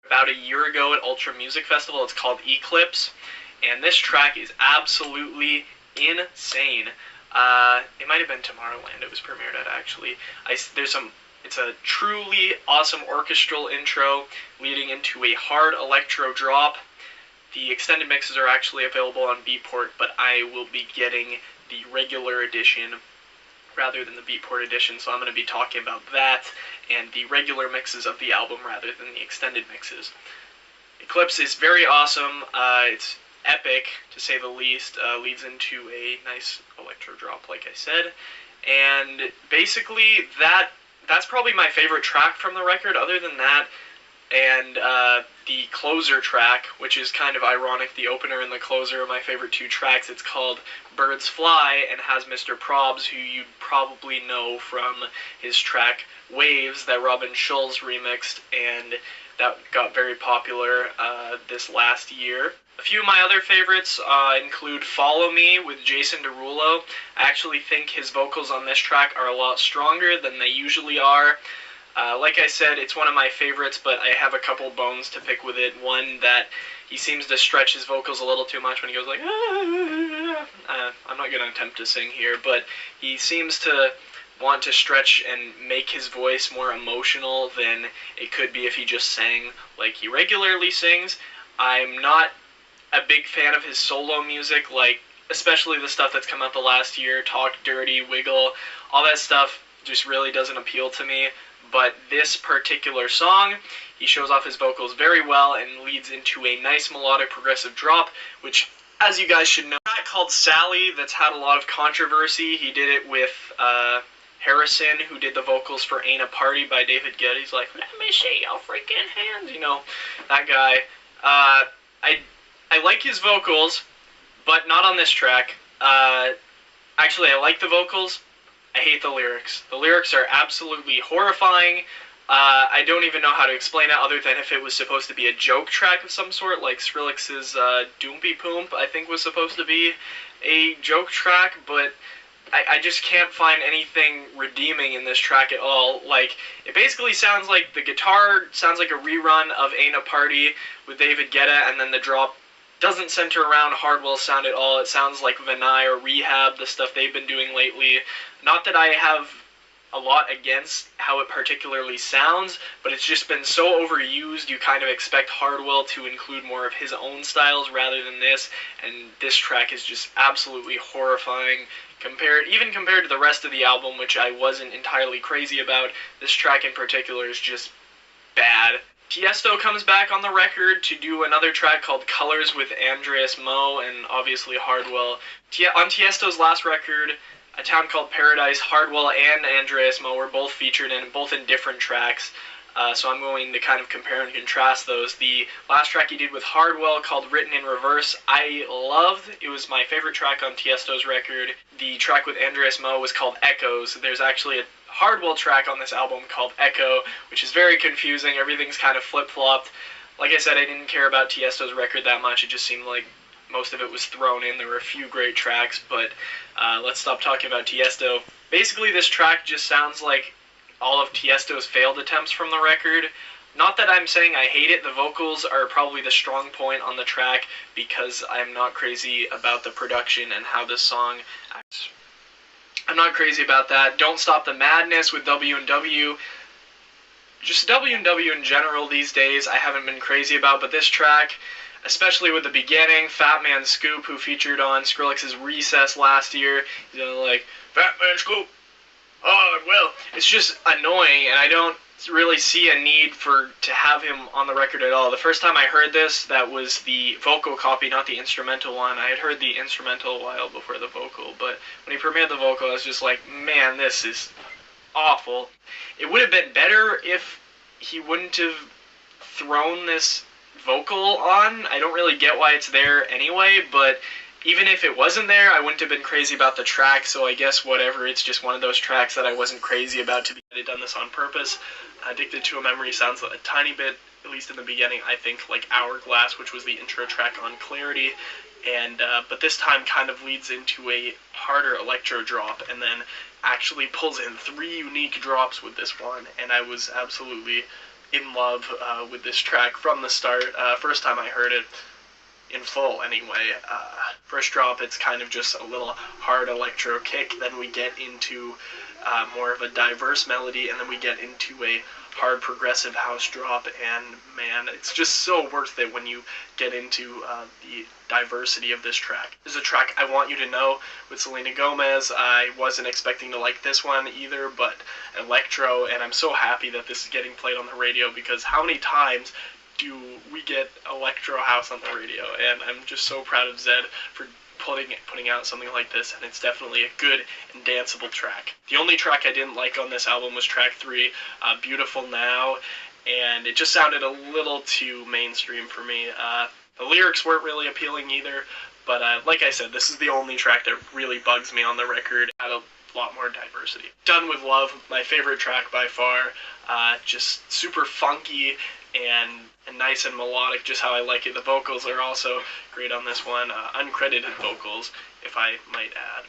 about a year ago at Ultra Music Festival. It's called Eclipse, and this track is absolutely insane. It might have been Tomorrowland it was premiered at, actually. It's a truly awesome orchestral intro leading into a hard electro drop. The extended mixes are actually available on Beatport, but I will be getting the regular edition rather than the Beatport edition, so I'm going to be talking about that and the regular mixes of the album rather than the extended mixes. Eclipse is very awesome. It's epic, to say the least. Leads into a nice electro drop, like I said. And basically, that's probably my favorite track from the record. Other than that, and the closer track, which is kind of ironic, the opener and the closer are my favorite two tracks. It's called Birds Fly and has Mr. Probs, who you'd probably know from his track Waves that Robin Schulz remixed, and that got very popular this last year. A few of my other favorites include Follow Me with Jason Derulo. I actually think his vocals on this track are a lot stronger than they usually are. Like I said, it's one of my favorites, but I have a couple bones to pick with it. One, that he seems to stretch his vocals a little too much when he goes like, I'm not going to attempt to sing here, but he seems to want to stretch and make his voice more emotional than it could be if he just sang like he regularly sings. I'm not a big fan of his solo music, like especially the stuff that's come out the last year, Talk Dirty, Wiggle, all that stuff just really doesn't appeal to me. But this particular song, he shows off his vocals very well and leads into a nice melodic progressive drop, which, as you guys should know, a track called Sally that's had a lot of controversy. He did it with Harrison, who did the vocals for Ain't a Party by David Guetta. He's like, let me see your freaking hands, you know, that guy. I like his vocals, but not on this track. Actually, I like the vocals. I hate the lyrics. The lyrics are absolutely horrifying. I don't even know how to explain it other than if it was supposed to be a joke track of some sort, like Skrillex's Doompy Poomp, I think was supposed to be a joke track, but I just can't find anything redeeming in this track at all. Like, it basically sounds like the guitar sounds like a rerun of Ain't a Party with David Guetta, and then the drop doesn't center around Hardwell's sound at all. It sounds like Vinay or Rehab, the stuff they've been doing lately. Not that I have a lot against how it particularly sounds, but it's just been so overused, you kind of expect Hardwell to include more of his own styles rather than this, and this track is just absolutely horrifying. Even compared to the rest of the album, which I wasn't entirely crazy about, this track in particular is just bad. Tiesto comes back on the record to do another track called Colors with Andreas Moe and obviously Hardwell. On Tiesto's last record, A Town Called Paradise, Hardwell and Andreas Moe were both featured in, both in different tracks. So I'm going to kind of compare and contrast those. The last track he did with Hardwell, called Written in Reverse, I loved. It was my favorite track on Tiesto's record. The track with Andreas Moe was called Echoes. There's actually a Hardwell track on this album called Echo, which is very confusing. Everything's kind of flip-flopped. Like I said, I didn't care about Tiesto's record that much. It just seemed like most of it was thrown in. There were a few great tracks, but let's stop talking about Tiesto. Basically, this track just sounds like all of Tiesto's failed attempts from the record. Not that I'm saying I hate it. The vocals are probably the strong point on the track because I'm not crazy about the production and how this song acts. I'm not crazy about that. Don't Stop the Madness with W&W. Just W&W in general these days I haven't been crazy about, but this track, especially with the beginning, Fat Man Scoop, who featured on Skrillex's Recess last year, he's like, Fat Man Scoop, well, it's just annoying, and I don't really see a need to have him on the record at all. The first time I heard this, that was the vocal copy, not the instrumental one. I had heard the instrumental a while before the vocal, but when he premiered the vocal, I was just like, man, this is awful. It would have been better if he wouldn't have thrown this vocal on. I don't really get why it's there anyway, but even if it wasn't there, I wouldn't have been crazy about the track, so I guess whatever, it's just one of those tracks that I wasn't crazy about to be. They'd done this on purpose. Addicted to a Memory sounds a tiny bit, at least in the beginning, I think, like Hourglass, which was the intro track on Clarity, and but this time kind of leads into a harder electro drop, and then actually pulls in 3 unique drops with this one, and I was absolutely in love with this track from the start. First time I heard it in full anyway. First drop, it's kind of just a little hard electro kick, then we get into more of a diverse melody, and then we get into a hard progressive house drop, and man, it's just so worth it when you get into the diversity of this track. This is a track I Want You to Know with Selena Gomez. I wasn't expecting to like this one either, but electro, and I'm so happy that this is getting played on the radio, because how many times do we get electro house on the radio? And I'm just so proud of Zed for putting out something like this, and it's definitely a good and danceable track. The only track I didn't like on this album was track 3, Beautiful Now, and it just sounded a little too mainstream for me. The lyrics weren't really appealing either, but like I said, this is the only track that really bugs me on the record. Had a lot more diversity. Done With Love, my favorite track by far. Just super funky and nice and melodic, just how I like it. The vocals are also great on this one, uncredited vocals, if I might add.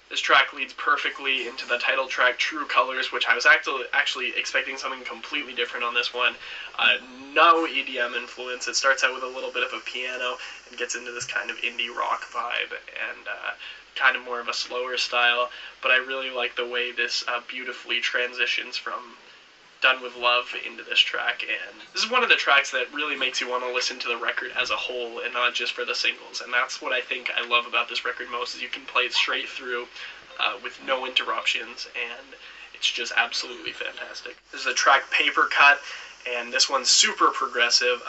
This track leads perfectly into the title track, True Colors, which I was actually expecting something completely different on this one. No EDM influence. It starts out with a little bit of a piano and gets into this kind of indie rock vibe and kind of more of a slower style, but I really like the way this beautifully transitions from Done With Love into this track, and this is one of the tracks that really makes you want to listen to the record as a whole and not just for the singles, and that's what I think I love about this record most, is you can play it straight through with no interruptions, and it's just absolutely fantastic. This is the track Paper Cut, and this one's super progressive,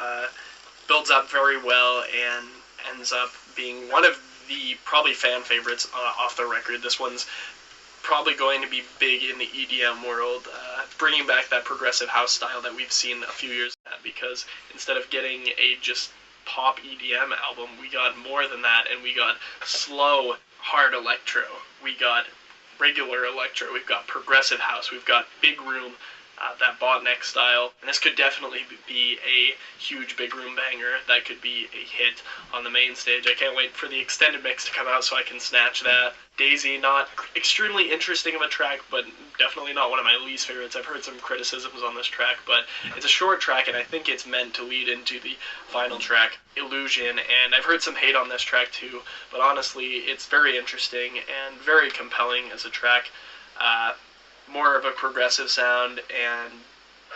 builds up very well, and ends up being one of the probably fan favorites off the record. This one's probably going to be big in the EDM world, bringing back that progressive house style that we've seen a few years back, because instead of getting a just pop EDM album, we got more than that, and we got slow, hard electro, we got regular electro, we've got progressive house, we've got big room, that botneck style, and this could definitely be a huge big room banger that could be a hit on the main stage. I can't wait for the extended mix to come out so I can snatch that. Daisy, not extremely interesting of a track, but definitely not one of my least favorites. I've heard some criticisms on this track, but it's a short track, and I think it's meant to lead into the final track, Illusion, and I've heard some hate on this track too, but honestly, it's very interesting and very compelling as a track. More of a progressive sound and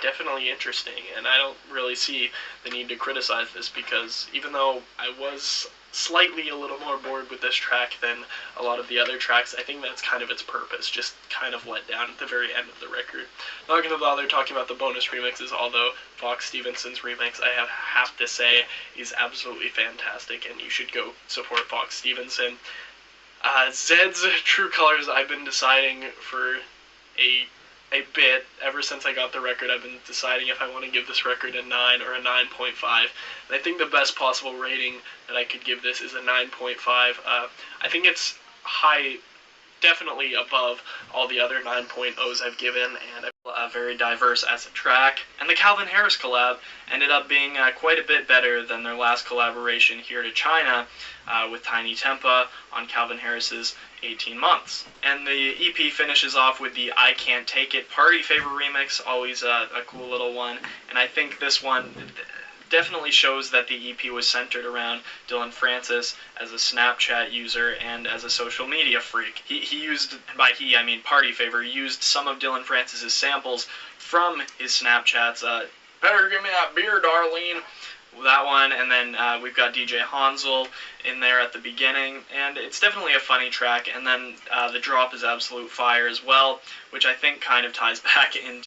definitely interesting, and I don't really see the need to criticize this, because even though I was slightly a little more bored with this track than a lot of the other tracks, I think that's kind of its purpose, just kind of let down at the very end of the record. Not going to bother talking about the bonus remixes, although Fox Stevenson's remix, I have to say, is absolutely fantastic, and you should go support Fox Stevenson. Zed's True Colors, I've been deciding for a bit. Ever since I got the record, I've been deciding if I want to give this record a 9 or a 9.5. And I think the best possible rating that I could give this is a 9.5. I think it's high, definitely above all the other 9.0s I've given, and very diverse as a track. And the Calvin Harris collab ended up being quite a bit better than their last collaboration, Here to China, with Tiny Tempa on Calvin Harris's 18 Months. And the EP finishes off with the I Can't Take It Party Favor remix, always a cool little one. And I think this one definitely shows that the EP was centered around Dylan Francis as a Snapchat user and as a social media freak. He used, by he I mean Party Favor, used some of Dylan Francis's samples from his Snapchats. Better give me that beer, Darlene. That one, and then we've got DJ Hansel in there at the beginning, and it's definitely a funny track, and then the drop is absolute fire as well, which I think kind of ties back into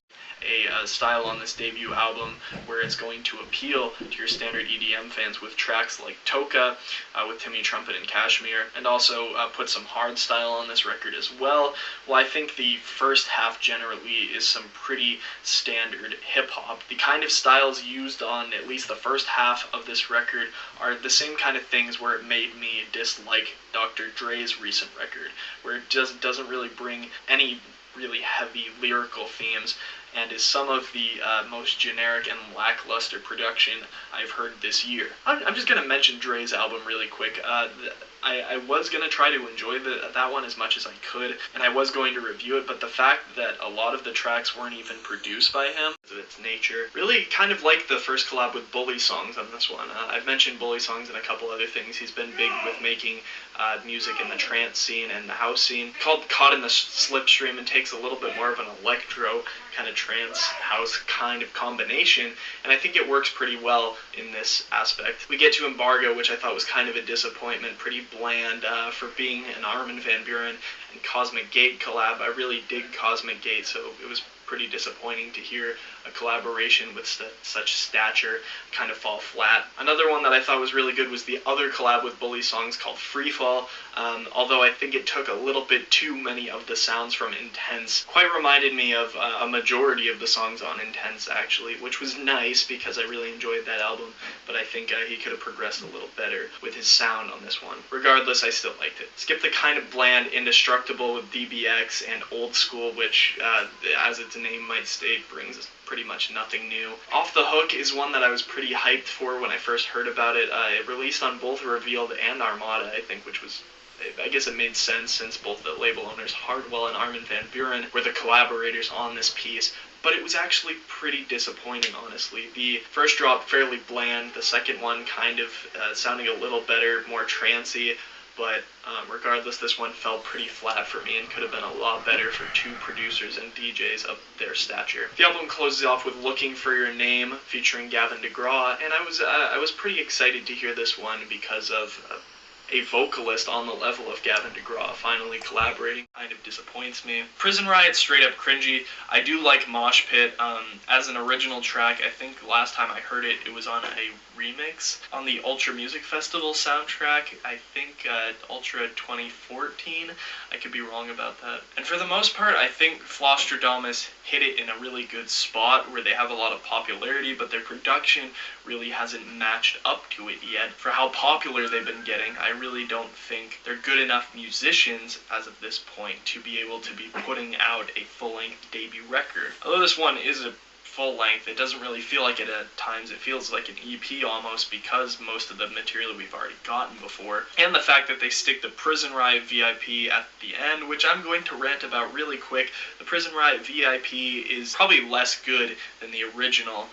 a style on this debut album where it's going to appeal to your standard EDM fans with tracks like Toka with Timmy Trumpet and Kashmir, and also put some hard style on this record as well. Well, I think the first half generally is some pretty standard hip-hop. The kind of styles used on at least the first half of this record are the same kind of things where it made me dislike Dr. Dre's recent record, where it just doesn't really bring any really heavy lyrical themes, and is some of the most generic and lackluster production I've heard this year. I'm just going to mention Dre's album really quick. I was going to try to enjoy that one as much as I could, and I was going to review it, but the fact that a lot of the tracks weren't even produced by him, because of its nature, really kind of like the first collab with Bully Songs on this one. I've mentioned Bully Songs and a couple other things. He's been big with making music in the trance scene and the house scene, called Caught in the Slipstream, and takes a little bit more of an electro kind of trance house kind of combination, and I think it works pretty well in this aspect. We get to Embargo, which I thought was kind of a disappointment, pretty bland for being an Armin van Buuren and Cosmic Gate collab. I really dig Cosmic Gate, so it was pretty disappointing to hear a collaboration with such stature kind of fall flat. Another one that I thought was really good was the other collab with Bully Songs called Freefall, although I think it took a little bit too many of the sounds from Intense. Quite reminded me of a majority of the songs on Intense, actually, which was nice because I really enjoyed that album, but I think he could have progressed a little better with his sound on this one. Regardless, I still liked it. Skip the kind of bland Indestructible with DBX and Old School, which, as its name might state, brings pretty much nothing new. Off the Hook is one that I was pretty hyped for when I first heard about it. It released on both Revealed and Armada, I think, which was, I guess it made sense since both the label owners, Hardwell and Armin van Buuren, were the collaborators on this piece. But it was actually pretty disappointing, honestly. The first drop fairly bland, the second one kind of sounding a little better, more trancey, but regardless, this one fell pretty flat for me and could have been a lot better for two producers and DJs of their stature. The album closes off with Looking for Your Name, featuring Gavin DeGraw, and I was pretty excited to hear this one because of a vocalist on the level of Gavin DeGraw finally collaborating. Kind of disappoints me. Prison Riot, straight up cringy. I do like Mosh Pit as an original track. I think last time I heard it, it was on a remix on the Ultra Music Festival soundtrack. I think Ultra 2014. I could be wrong about that. And for the most part, I think Flosstradamus hit it in a really good spot where they have a lot of popularity, but their production really hasn't matched up to it yet. For how popular they've been getting, I really don't think they're good enough musicians as of this point to be able to be putting out a full-length debut record. Although this one is a full length, it doesn't really feel like it at times. It feels like an EP almost, because most of the material we've already gotten before. And the fact that they stick the Prison Riot VIP at the end, which I'm going to rant about really quick. The Prison Riot VIP is probably less good than the original,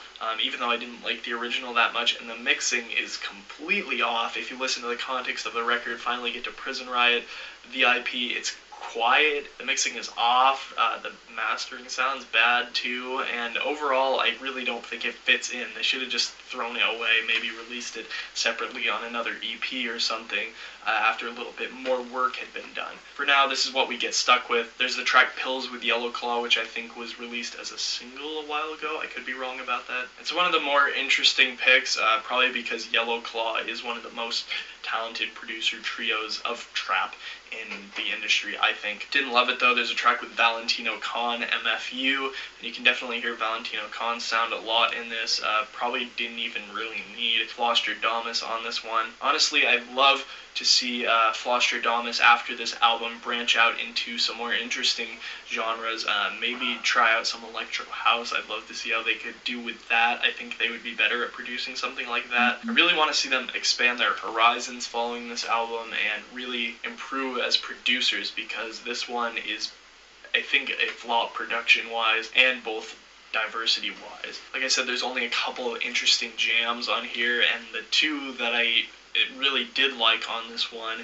even though I didn't like the original that much, and the mixing is completely off. If you listen to the context of the record, finally get to Prison Riot VIP, it's quiet, the mixing is off, the mastering sounds bad too, and overall I really don't think it fits in. They should have just thrown it away, maybe released it separately on another EP or something after a little bit more work had been done. For now, this is what we get stuck with. There's the track Pills with Yellow Claw, which I think was released as a single a while ago. I could be wrong about that. It's one of the more interesting picks, probably because Yellow Claw is one of the most talented producer trios of trap in the industry, I think. Didn't love it though. There's a track with Valentino Khan, MFU, and you can definitely hear Valentino Khan sound a lot in this. Probably didn't even really need Flosstradamus on this one. Honestly, I'd love to see Flosstradamus after this album branch out into some more interesting genres, maybe try out some electro house. I'd love to see how they could do with that. I think they would be better at producing something like that. I really want to see them expand their horizons following this album and really improve as producers, because this one is, I think, a flop production-wise and both diversity-wise. Like I said, there's only a couple of interesting jams on here, and the two that I really did like on this one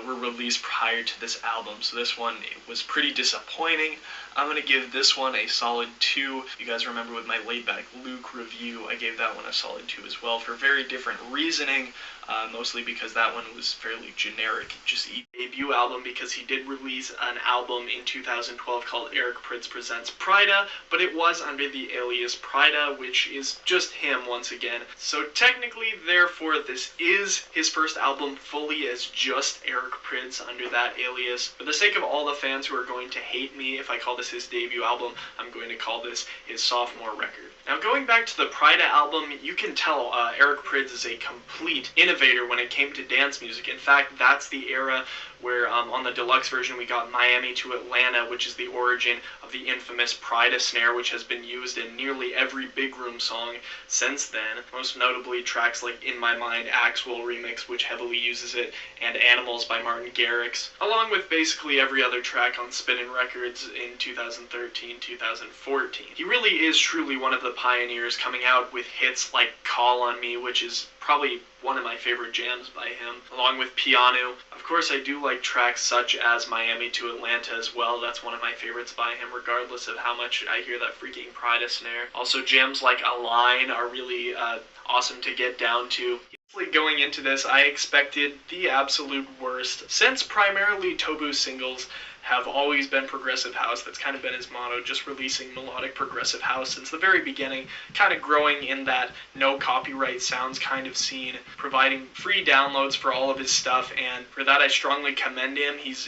were released prior to this album, so this one, it was pretty disappointing. I'm going to give this one a solid 2. You guys remember with my Laid Back Luke review, I gave that one a solid 2 as well, for very different reasoning, mostly because that one was fairly generic, just a debut album, because he did release an album in 2012 called Eric Prydz Presents Prida, but it was under the alias Prida, which is just him once again. So technically, therefore, this is his first album fully as just Eric Prydz under that alias. For the sake of all the fans who are going to hate me if I call this his debut album, I'm going to call this his sophomore record. Now, going back to the Prida album, you can tell Eric Prydz is a complete innovator when it came to dance music. In fact, that's the era where on the deluxe version we got Miami to Atlanta, which is the origin of the infamous Prida snare, which has been used in nearly every big room song since then. Most notably tracks like In My Mind, Axwell Remix, which heavily uses it, and Animals by Martin Garrix, along with basically every other track on Spinnin' Records in 2013, 2014. He really is truly one of the pioneers, coming out with hits like Call on Me, which is probably one of my favorite jams by him, along with Piano. Of course, I do like tracks such as Miami to Atlanta as well. That's one of my favorites by him, regardless of how much I hear that freaking Prida snare. Also, jams like Align are really awesome to get down to. Going into this, I expected the absolute worst, since primarily Tobu's singles have always been progressive house. That's kind of been his motto, just releasing melodic progressive house since the very beginning, kind of growing in that no copyright sounds kind of scene, providing free downloads for all of his stuff, and for that I strongly commend him. He's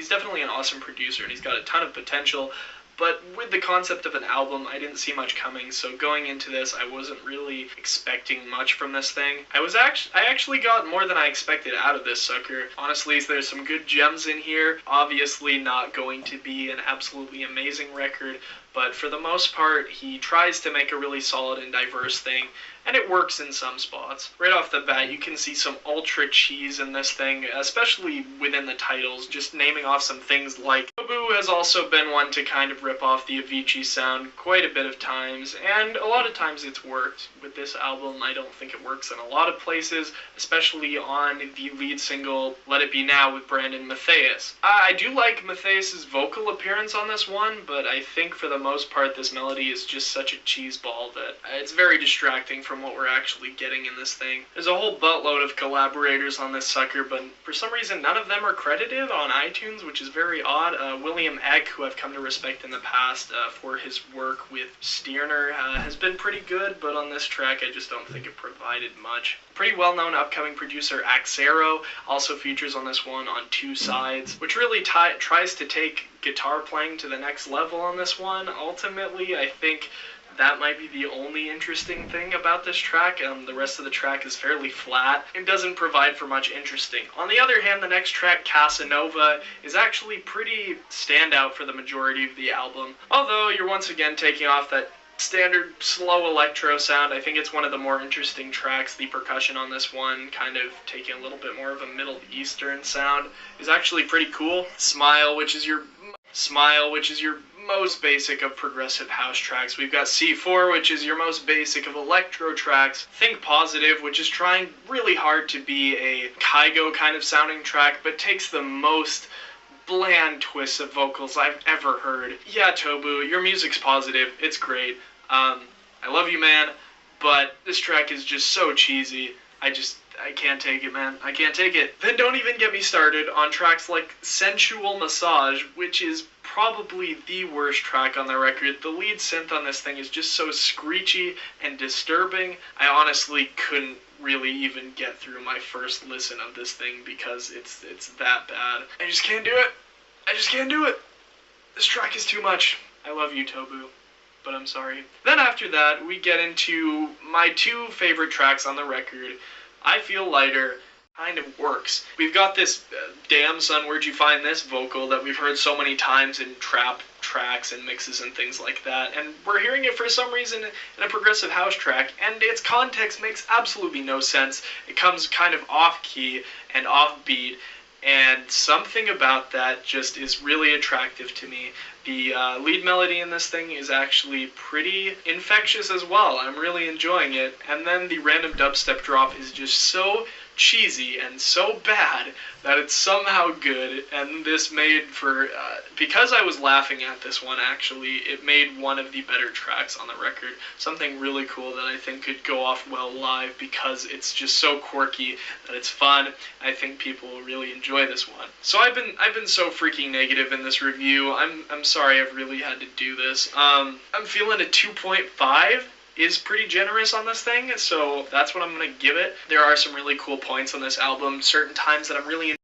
definitely an awesome producer, and he's got a ton of potential. But with the concept of an album, I didn't see much coming, so going into this, I wasn't really expecting much from this thing. I actually got more than I expected out of this sucker. Honestly, there's some good gems in here. Obviously not going to be an absolutely amazing record, but for the most part, he tries to make a really solid and diverse thing, and it works in some spots. Right off the bat, you can see some ultra cheese in this thing, especially within the titles, just naming off some things like Tobu has also been one to kind of rip off the Avicii sound quite a bit of times, and a lot of times it's worked. With this album, I don't think it works in a lot of places, especially on the lead single, Let It Be Now, with Brandon Mathias. I do like Mathias' vocal appearance on this one, but I think for the most part this melody is just such a cheeseball that it's very distracting from what we're actually getting in this thing. There's a whole buttload of collaborators on this sucker, but for some reason none of them are credited on iTunes, which is very odd. William Eck, who I've come to respect in the past for his work with Stearner, has been pretty good, but on this track I just don't think it provided much. Pretty well-known upcoming producer Axero also features on this one on Two Sides, which really tries to take guitar playing to the next level on this one. Ultimately, I think that might be the only interesting thing about this track. The rest of the track is fairly flat and doesn't provide for much interesting. On the other hand, the next track, Casanova, is actually pretty standout for the majority of the album. Although you're once again taking off that standard slow electro sound, I think it's one of the more interesting tracks. The percussion on this one, kind of taking a little bit more of a Middle Eastern sound, is actually pretty cool. Smile, which is your most basic of progressive house tracks. We've got C4, which is your most basic of electro tracks. Think Positive, which is trying really hard to be a Kygo kind of sounding track, but takes the most bland twists of vocals I've ever heard. Yeah, Tobu, your music's positive. It's great. I love you, man, but this track is just so cheesy. I can't take it, man. I can't take it. Then don't even get me started on tracks like Sensual Massage, which is probably the worst track on the record. The lead synth on this thing is just so screechy and disturbing. I honestly couldn't really even get through my first listen of this thing because it's that bad. I just can't do it. I just can't do it. This track is too much. I love you, Tobu, but I'm sorry. Then after that, we get into my two favorite tracks on the record. I Feel Lighter kind of works. We've got this Damn Son, Where'd You Find This vocal that we've heard so many times in trap tracks and mixes and things like that, and we're hearing it for some reason in a progressive house track, and its context makes absolutely no sense. It comes kind of off-key and off-beat, and something about that just is really attractive to me. The lead melody in this thing is actually pretty infectious as well. I'm really enjoying it. And then the random dubstep drop is just so cheesy and so bad that it's somehow good. And this made for, because I was laughing at this one actually, it made one of the better tracks on the record. Something really cool that I think could go off well live because it's just so quirky that it's fun. I think people will really enjoy this one. So I've been so freaking negative in this review. I'm sorry I've really had to do this. I'm feeling a 2.5 is pretty generous on this thing, so that's what I'm gonna give it. There are some really cool points on this album, certain times that I'm really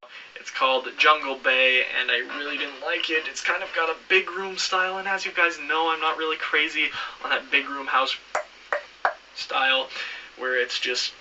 It's called Jungle Bay, and I really didn't like it. It's kind of got a big room style, and as you guys know, I'm not really crazy on that big room house style, where it's just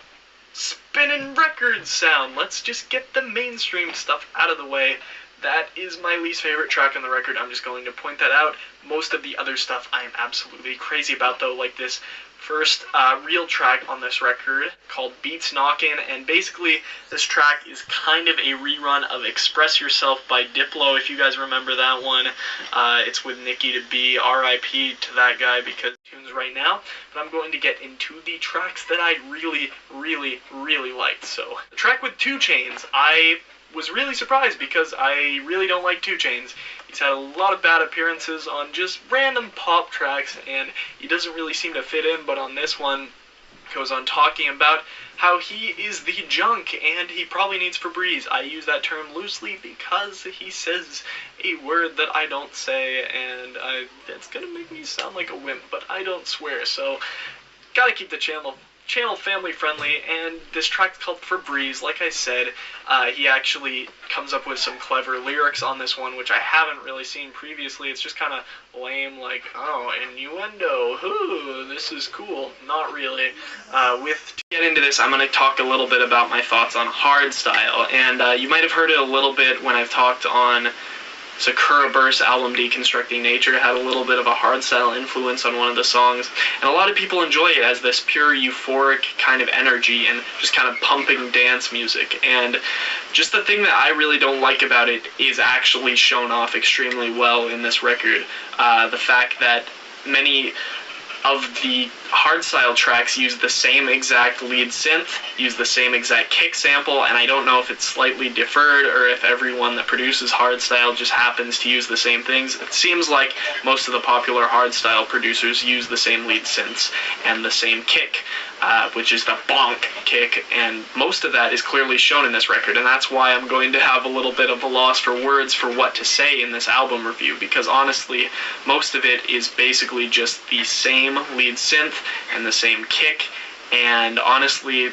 spinning record sound. Let's just get the mainstream stuff out of the way. That is my least favorite track on the record. I'm just going to point that out. Most of the other stuff I am absolutely crazy about, though, like this first real track on this record called Beats Knockin', and basically this track is kind of a rerun of Express Yourself by Diplo, if you guys remember that one. It's with Nikki to be, R.I.P. to that guy because tunes right now, but I'm going to get into the tracks that I really liked. So the track with 2 Chainz, I was really surprised because I really don't like 2 Chainz. He's had a lot of bad appearances on just random pop tracks, and he doesn't really seem to fit in, but on this one, goes on talking about how he is the junk, and he probably needs Febreze. I use that term loosely because he says a word that I don't say, and that's gonna make me sound like a wimp, but I don't swear, so gotta keep the channel family friendly. And this track's called Febreze. Like I said, he actually comes up with some clever lyrics on this one, which I haven't really seen previously. It's just kind of lame, like, oh, innuendo, ooh, this is cool. Not really. To get into this, I'm going to talk a little bit about my thoughts on hardstyle, and you might have heard it a little bit when I've talked on Sakura Burst album Deconstructing Nature. Had a little bit of a hardstyle influence on one of the songs, and a lot of people enjoy it as this pure euphoric kind of energy and just kind of pumping dance music. And just the thing that I really don't like about it is actually shown off extremely well in this record. The fact that many of the hardstyle tracks use the same exact lead synth, use the same exact kick sample, and I don't know if it's slightly deferred or if everyone that produces hardstyle just happens to use the same things. It seems like most of the popular hardstyle producers use the same lead synths and the same kick, which is the bonk kick, and most of that is clearly shown in this record, and that's why I'm going to have a little bit of a loss for words for what to say in this album review, because honestly, most of it is basically just the same lead synth and the same kick, and honestly,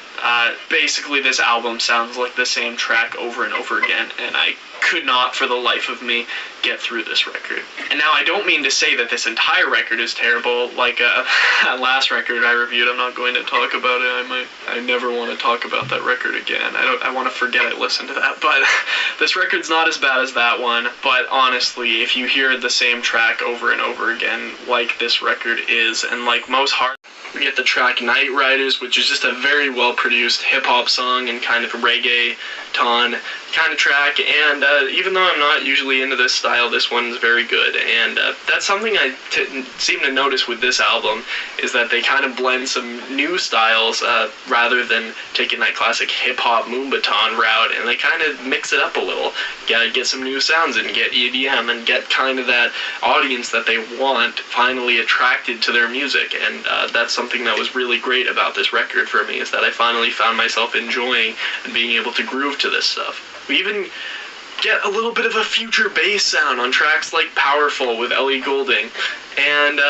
basically this album sounds like the same track over and over again, and I could not for the life of me get through this record. And now I don't mean to say that this entire record is terrible, like that last record I reviewed. I'm not going to talk about it. I never want to talk about that record again. I want to forget I listened to that, but this record's not as bad as that one. But honestly, if you hear the same track over and over again, like this record is, and like most we get the track Night Riders, which is just a very well-produced hip-hop song and kind of reggaeton kind of track, and even though I'm not usually into this style, this one's very good, and that's something I seem to notice with this album, is that they kind of blend some new styles rather than taking that classic hip-hop Moombahton route, and they kind of mix it up a little, get some new sounds and get EDM and get kind of that audience that they want finally attracted to their music, and that's something that was really great about this record for me, is that I finally found myself enjoying and being able to groove to this stuff. We even get a little bit of a future bass sound on tracks like Powerful with Ellie Goulding, and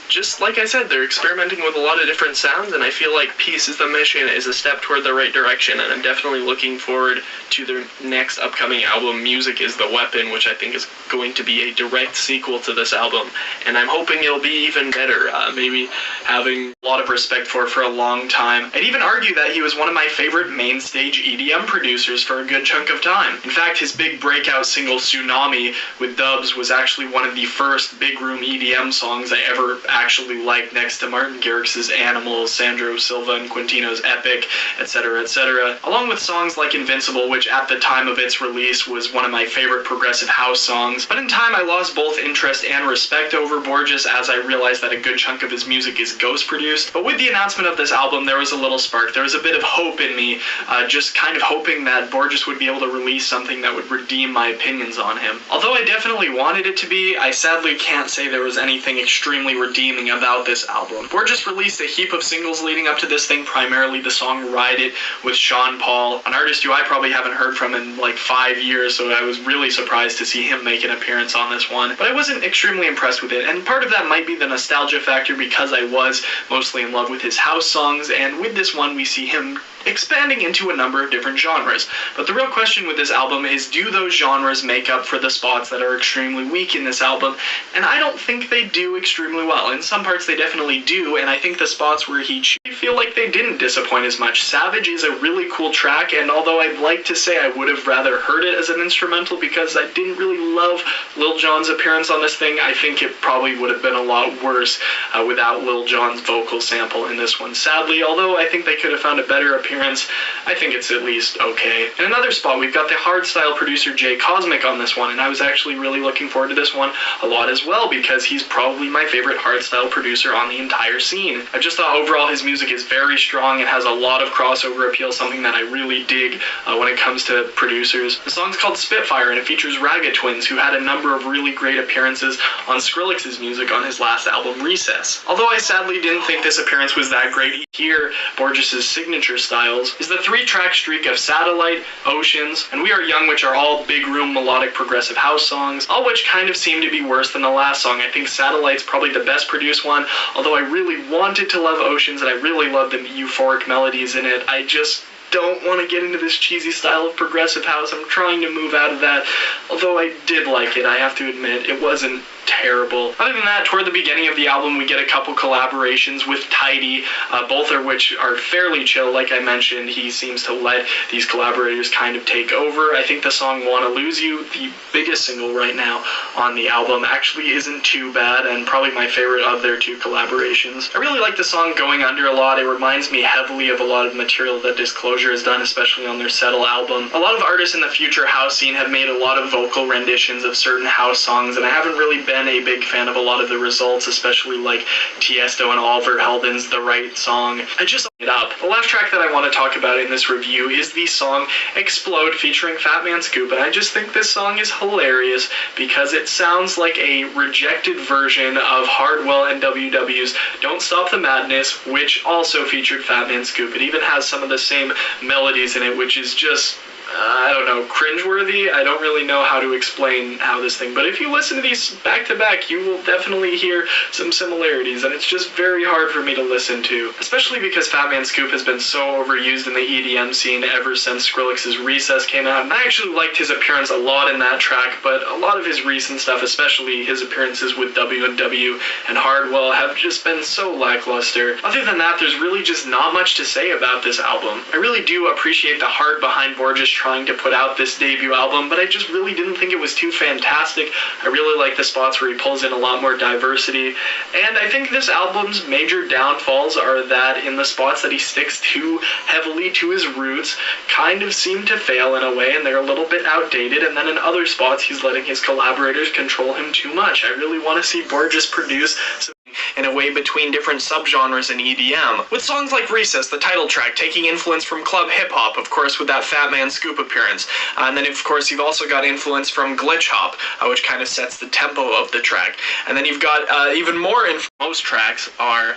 just like I said, they're experimenting with a lot of different sounds, and I feel like Peace is the Mission is a step toward the right direction, and I'm definitely looking forward to their next upcoming album, Music is the Weapon, which I think is going to be a direct sequel to this album, and I'm hoping it'll be even better, maybe having a lot of respect for a long time. I'd even argue that he was one of my favorite main stage EDM producers for a good chunk of time. In fact, his big breakout single, Tsunami, with Dubs, was actually one of the first big room EDM songs I ever actually liked, next to Martin Garrix's Animals, Sandro Silva and Quintino's Epic, etc., etc., along with songs like Invincible, which at the time of its release was one of my favorite progressive house songs. But in time, I lost both interest and respect over Borges, as I realized that a good chunk of his music is ghost-produced. But with the announcement of this album, there was a little spark. There was a bit of hope in me, just kind of hoping that Borges would be able to release something that would redeem my opinions on him. Although I definitely wanted it to be, I sadly can't say there was anything extremely redeeming naming about this album. Borges released a heap of singles leading up to this thing, primarily the song Ride It with Sean Paul, an artist who I probably haven't heard from in like 5 years, so I was really surprised to see him make an appearance on this one. But I wasn't extremely impressed with it, and part of that might be the nostalgia factor because I was mostly in love with his house songs, and with this one we see him expanding into a number of different genres. But the real question with this album is, do those genres make up for the spots that are extremely weak in this album? And I don't think they do extremely well. In some parts they definitely do, and I think the spots where he feel like they didn't disappoint as much. Savage is a really cool track, and although I'd like to say I would have rather heard it as an instrumental because I didn't really love Lil Jon's appearance on this thing, I think it probably would have been a lot worse without Lil Jon's vocal sample in this one. Sadly, although I think they could have found a better appearance, I think it's at least okay. In another spot, we've got the hardstyle producer Jay Cosmic on this one, and I was actually really looking forward to this one a lot as well because he's probably my favorite hardstyle producer on the entire scene. I just thought overall his music is very strong and has a lot of crossover appeal, something that I really dig when it comes to producers. The song's called Spitfire, and it features Raga Twins, who had a number of really great appearances on Skrillex's music on his last album, Recess. Although I sadly didn't think this appearance was that great, here Borges' signature styles is the 3-track streak of Satellite, Oceans, and We Are Young, which are all big room melodic progressive house songs, all which kind of seem to be worse than the last song. I think Satellite's probably the best produced one, although I really wanted to love Oceans and I really love the euphoric melodies in it. I just don't want to get into this cheesy style of progressive house. I'm trying to move out of that, although I did like it, I have to admit. It wasn't terrible. Other than that, toward the beginning of the album, we get a couple collaborations with Tidy, both of which are fairly chill. Like I mentioned, he seems to let these collaborators kind of take over. I think the song Wanna Lose You, the biggest single right now on the album, actually isn't too bad, and probably my favorite of their 2 collaborations. I really like the song Going Under a lot. It reminds me heavily of a lot of material that Disclosure has done, especially on their Settle album. A lot of artists in the future house scene have made a lot of vocal renditions of certain house songs, and I haven't really been a big fan of a lot of the results, especially like Tiesto and Oliver Heldens' The Right Song. I just it up. The last track that I want to talk about in this review is the song Explode featuring Fat Man Scoop, and I just think this song is hilarious because it sounds like a rejected version of Hardwell and WW's Don't Stop the Madness, which also featured Fat Man Scoop. It even has some of the same melodies in it, which is just I don't know, cringeworthy. I don't really know how to explain how this thing, but if you listen to these back to back, you will definitely hear some similarities, and it's just very hard for me to listen to, especially because Fat Man Scoop has been so overused in the EDM scene ever since Skrillex's Recess came out, and I actually liked his appearance a lot in that track, but a lot of his recent stuff, especially his appearances with W&W and Hardwell, have just been so lackluster. Other than that, there's really just not much to say about this album. I really do appreciate the heart behind Borges trying to put out this debut album, but I just really didn't think it was too fantastic. I really like the spots where he pulls in a lot more diversity, and I think this album's major downfalls are that in the spots that he sticks too heavily to his roots kind of seem to fail in a way, and they're a little bit outdated, and then in other spots he's letting his collaborators control him too much. I really want to see Borges produce some in a way between different subgenres in EDM, with songs like Recess, the title track, taking influence from club hip-hop, of course, with that Fat Man Scoop appearance. And then, of course, you've also got influence from glitch hop, which kind of sets the tempo of the track. And then you've got even more most tracks are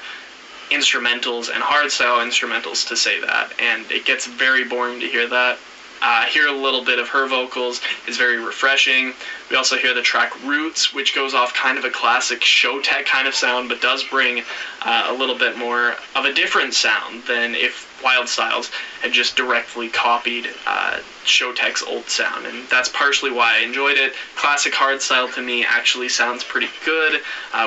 instrumentals and hardstyle instrumentals, to say that, and it gets very boring to hear that. Hear a little bit of her vocals is very refreshing. We also hear the track Roots, which goes off kind of a classic Shortcake kind of sound, but does bring a little bit more of a different sound than if Wild Styles had just directly copied Showtek's old sound, and that's partially why I enjoyed it. Classic hardstyle to me actually sounds pretty good,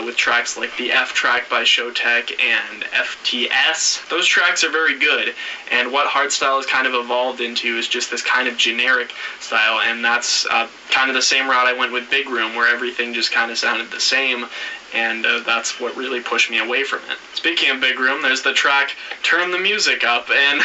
with tracks like the F track by Showtek and FTS. Those tracks are very good, and what hardstyle has kind of evolved into is just this kind of generic style, and that's kind of the same route I went with Big Room, where everything just kind of sounded the same, and that's what really pushed me away from it. Speaking of Big Room, there's the track Turn the Music Up, and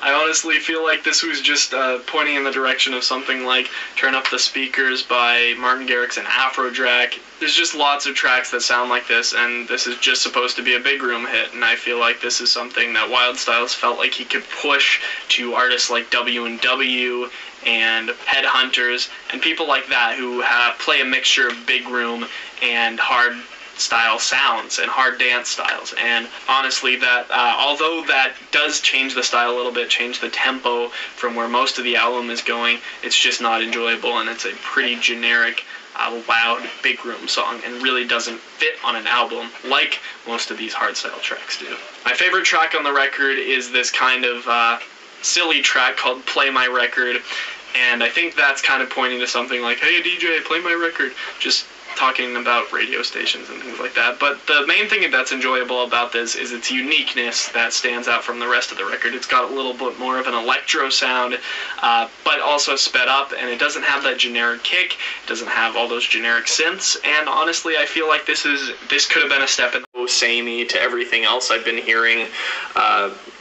I honestly feel like this was just pointing in the direction of something like Turn Up the Speakers by Martin Garrix and Afrojack. There's just lots of tracks that sound like this, and this is just supposed to be a Big Room hit, and I feel like this is something that Wild Styles felt like he could push to artists like W&W and Headhunters and people like that who play a mixture of big room and hard style sounds and hard dance styles. And honestly, that although that does change the style a little bit, change the tempo from where most of the album is going, it's just not enjoyable, and it's a pretty generic, loud, big room song, and really doesn't fit on an album like most of these hardstyle tracks do. My favorite track on the record is this kind of silly track called Play My Record, and I think that's kind of pointing to something like, hey DJ, play my record, just talking about radio stations and things like that. But the main thing that's enjoyable about this is its uniqueness that stands out from the rest of the record. It's got a little bit more of an electro sound, but also sped up, and it doesn't have that generic kick, it doesn't have all those generic synths, and honestly I feel like this could have been a step in the samey to everything else I've been hearing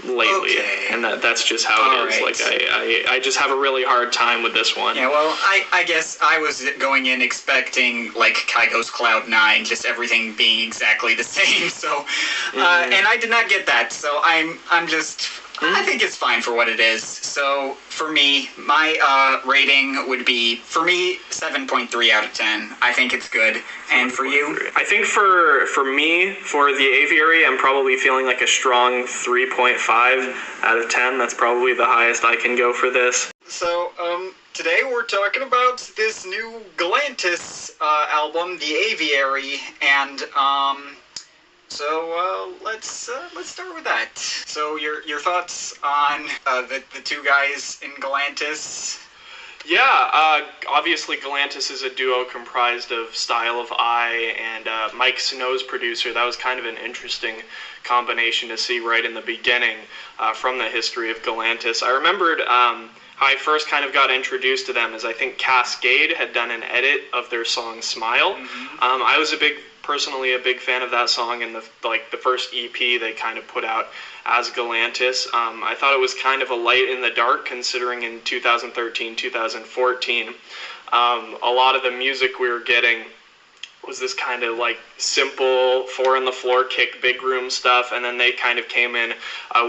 lately. Okay. And that's just how it is. Right. Like I just have a really hard time with this one. Yeah, well, I guess I was going in expecting like Kygo's Cloud 9, just everything being exactly the same. So, and I did not get that. So I'm just. I think it's fine for what it is. So for me, my rating would be, for me, 7.3 out of 10. I think it's good. And for you? I think for me, for the aviary, I'm probably feeling like a strong 3.5 out of 10. That's probably the highest I can go for this. So, today we're talking about this new Galantis album, The Aviary, and so let's start with that. So your thoughts on the two guys in Galantis? Yeah, obviously Galantis is a duo comprised of Style of Eye and Mike Snow's producer. That was kind of an interesting combination to see right in the beginning from the history of Galantis. I remembered how I first kind of got introduced to them is I think Cascade had done an edit of their song Smile. Mm-hmm. I was personally a big fan of that song, and the first EP they kind of put out as Galantis. I thought it was kind of a light in the dark, considering in 2013, 2014, a lot of the music we were getting was this kind of like simple 4-on-the-floor kick, big room stuff, and then they kind of came in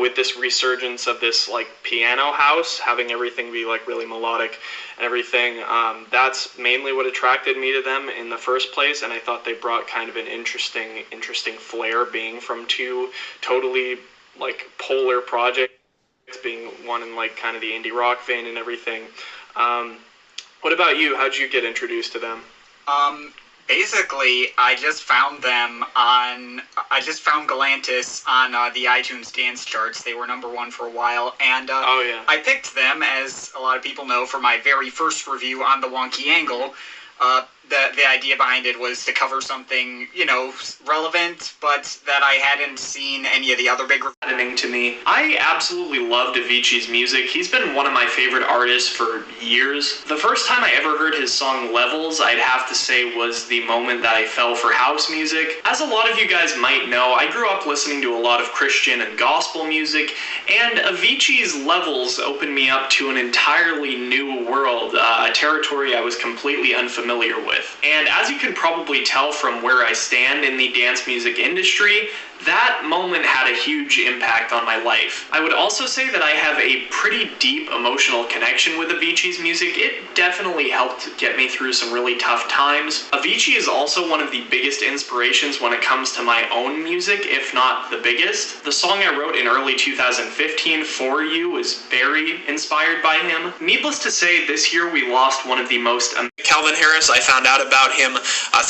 with this resurgence of this like piano house, having everything be like really melodic and everything. That's mainly what attracted me to them in the first place, and I thought they brought kind of an interesting flair, being from two totally like polar projects, being one in like kind of the indie rock vein and everything. What about you? How'd you get introduced to them? Basically, I just found Galantis on the iTunes dance charts. They were number one for a while, and I picked them, as a lot of people know, for my very first review on The Wonky Angle. The idea behind it was to cover something, relevant, but that I hadn't seen any of the other big... Happening to me. I absolutely loved Avicii's music. He's been one of my favorite artists for years. The first time I ever heard his song Levels, I'd have to say, was the moment that I fell for house music. As a lot of you guys might know, I grew up listening to a lot of Christian and gospel music, and Avicii's Levels opened me up to an entirely new world, a territory I was completely unfamiliar with. And as you can probably tell from where I stand in the dance music industry, that moment had a huge impact on my life. I would also say that I have a pretty deep emotional connection with Avicii's music. It definitely helped get me through some really tough times. Avicii is also one of the biggest inspirations when it comes to my own music, if not the biggest. The song I wrote in early 2015, For You, was very inspired by him. Needless to say, this year we lost one of the most... Calvin Harris, I found out about him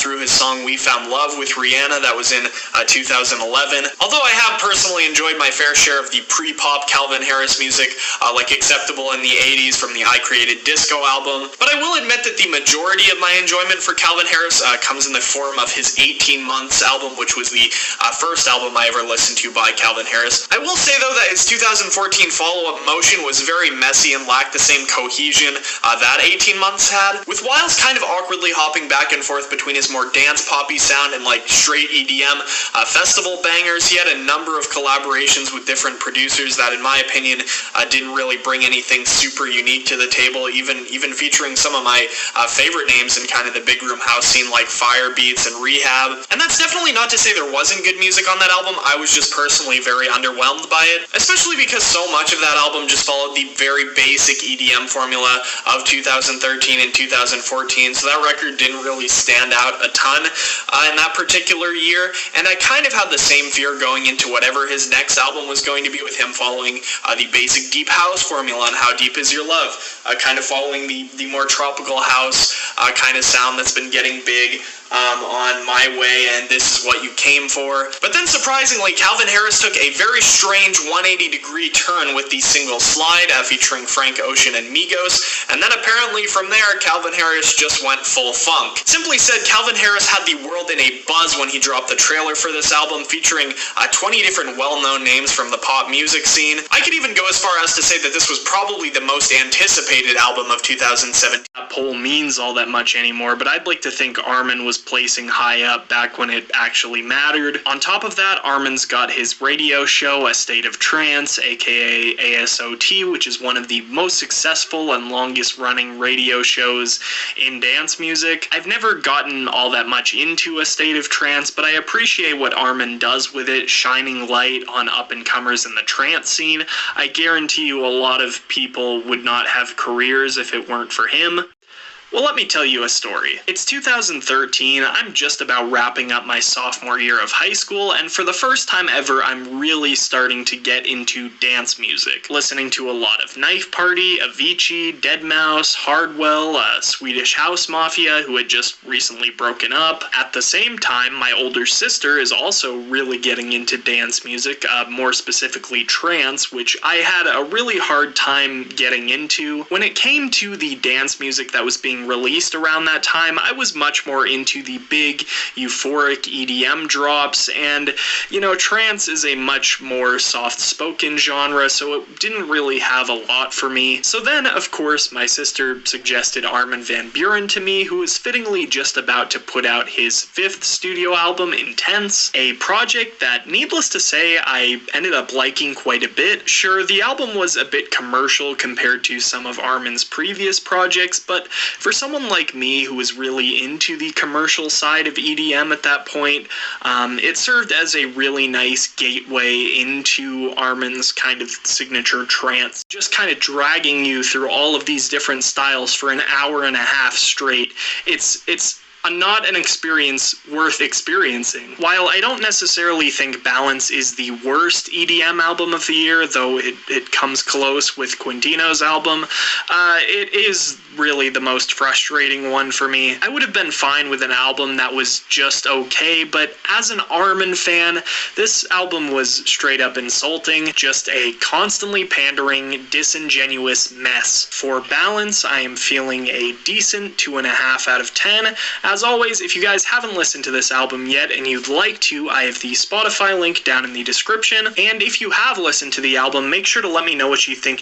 through his song We Found Love with Rihanna. That was in 2011. Although I have personally enjoyed my fair share of the pre-pop Calvin Harris music, like Acceptable in the 80s from the I Created Disco album, but I will admit that the majority of my enjoyment for Calvin Harris comes in the form of his 18 Months album, which was the first album I ever listened to by Calvin Harris. I will say, though, that his 2014 follow-up Motion was very messy and lacked the same cohesion that 18 Months had, with Wiles kind of awkwardly hopping back and forth between his more dance-poppy sound and like straight EDM festival bangers. He had a number of collaborations with different producers that, in my opinion, didn't really bring anything super unique to the table, even featuring some of my favorite names in kind of the big room house scene like Firebeats and Rehab. And that's definitely not to say there wasn't good music on that album. I was just personally very underwhelmed by it, especially because so much of that album just followed the very basic EDM formula of 2013 and 2014 2014, so that record didn't really stand out a ton in that particular year, and I kind of had the same fear going into whatever his next album was going to be, with him following the basic deep house formula on How Deep Is Your Love, kind of following the more tropical house kind of sound that's been getting big on My Way and This Is What You Came For. But then surprisingly, Calvin Harris took a very strange 180-degree turn with the single Slide featuring Frank Ocean and Migos, and then apparently from there, Calvin Harris just went full funk. Simply said, Calvin Harris had the world in a buzz when he dropped the trailer for this album, featuring 20 different well-known names from the pop music scene. I could even go as far as to say that this was probably the most anticipated album of 2017. That poll means all that much anymore, but I'd like to think Armin was placing high up back when it actually mattered. On top of that, Armin's got his radio show, A State of Trance, aka ASOT, which is one of the most successful and longest running radio shows in dance music. I've never gotten all that much into A State of Trance, but I appreciate what Armin does with it, shining light on up-and-comers in the trance scene. I guarantee you a lot of people would not have careers if it weren't for him. Well, let me tell you a story. It's 2013, I'm just about wrapping up my sophomore year of high school, and for the first time ever, I'm really starting to get into dance music. Listening to a lot of Knife Party, Avicii, Deadmau5, Hardwell, Swedish House Mafia, who had just recently broken up. At the same time, my older sister is also really getting into dance music, more specifically trance, which I had a really hard time getting into. When it came to the dance music that was being released around that time, I was much more into the big, euphoric EDM drops, and, you know, trance is a much more soft-spoken genre, so it didn't really have a lot for me. So then, of course, my sister suggested Armin van Buuren to me, who was fittingly just about to put out his 5th studio album, Intense, a project that, needless to say, I ended up liking quite a bit. Sure, the album was a bit commercial compared to some of Armin's previous projects, but for someone like me who was really into the commercial side of EDM at that point, it served as a really nice gateway into Armin's kind of signature trance, just kind of dragging you through all of these different styles for an hour and a half straight. It's not an experience worth experiencing. While I don't necessarily think Balance is the worst EDM album of the year, though it comes close with Quintino's album, it is really the most frustrating one for me. I would have been fine with an album that was just okay, but as an Armin fan, this album was straight up insulting, just a constantly pandering, disingenuous mess. For Balance, I am feeling a decent 2.5 out of 10. As always, if you guys haven't listened to this album yet and you'd like to, I have the Spotify link down in the description, and if you have listened to the album, make sure to let me know what you think